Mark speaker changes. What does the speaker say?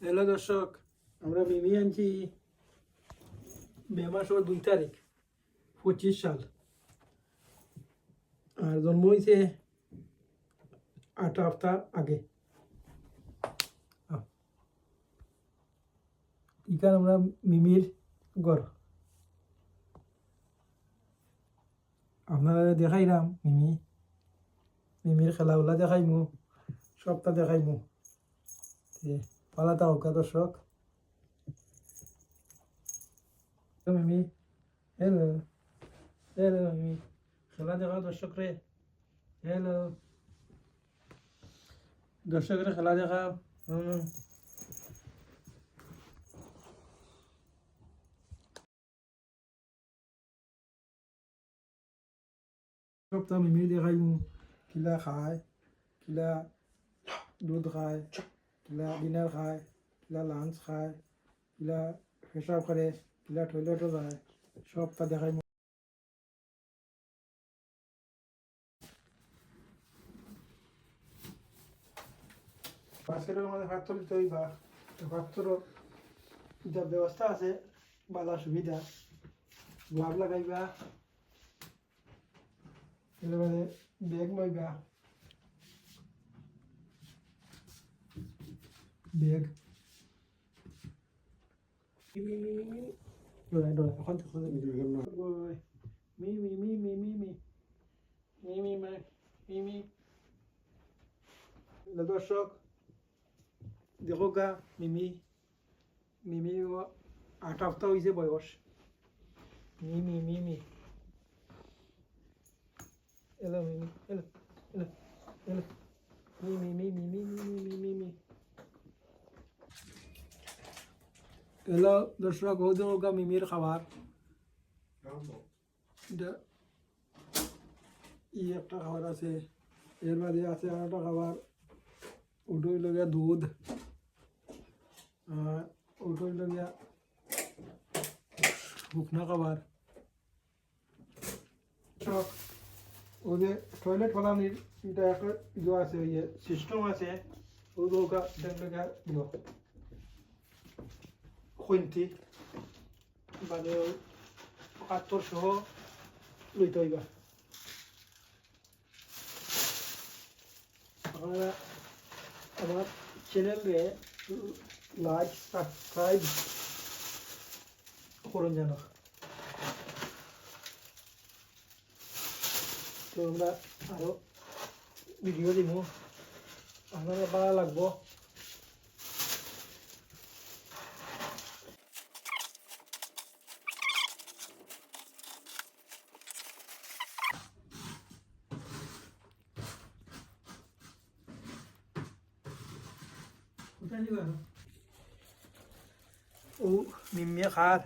Speaker 1: Hello দর্শক, আমরা মিমি আনছি মে মাসের 2 তারিখ 25 সাল। আর জন্ম হয়েছে 8 সপ্তাহ আগে। এখানে আমরা মিমির গড় আপনারা দেখাইলাম। মিমির খেলাগুলা দেখাইমু, সবটা দেখাইমু। ভালো থাকুক দর্শক। মিমি হ্যালো, হ্যালো মিমি, খেলা দেখাও দর্শক রে। হ্যালো দর্শক রে, খেলা দেখাও। সপ্তাহ মিমি দেখাইমু কিলা খায়, কিলা দুধ খায়, কিলা ডিনার খায়, কিলা লাঞ্চ খায়, কিলা পেশাব করে, কিলা টয়লেটও যায়, সবটা দেখাইমু। বাস্কেটের মধ্যে পাত্র দিতে হইবা, পাত্র যা ব্যবস্থা আছে বালা সুবিধা। গ্লাভ লাগাইবা, এর মধ্যে ব্যাগ লইবা, ব্যাগ দর্শক দেখো গা, মিমি 8 সপ্তাহ হয়েছে বয়স। মিমি এলো, মিমি এলো, এলো, এলো, মিমি এলো দর্শক। ও দেখো গা মিমির খাবার। একটা খাবার আছে, এর বাদে আছে আর একটা খাবার। ওটাই লগিয়া দুধ, ওটাই লগিয়া শুকনা খাবার। ওদের টয়লেট ফলানির এটা একটা ইয়ে আছে, ইয়ে সিস্টেম আছে। ও দৌকা দেখলে দিল খৈন্তি মানে পাত্তর সহ লইতে হইবা। আপনারা আমার চ্যানেলে লাইক সাবস্ক্রাইব করুন যেন। তো আমরা আরো ভিডিও দিব, আপনারা ভালো লাগবো। ও মিমিয়া খার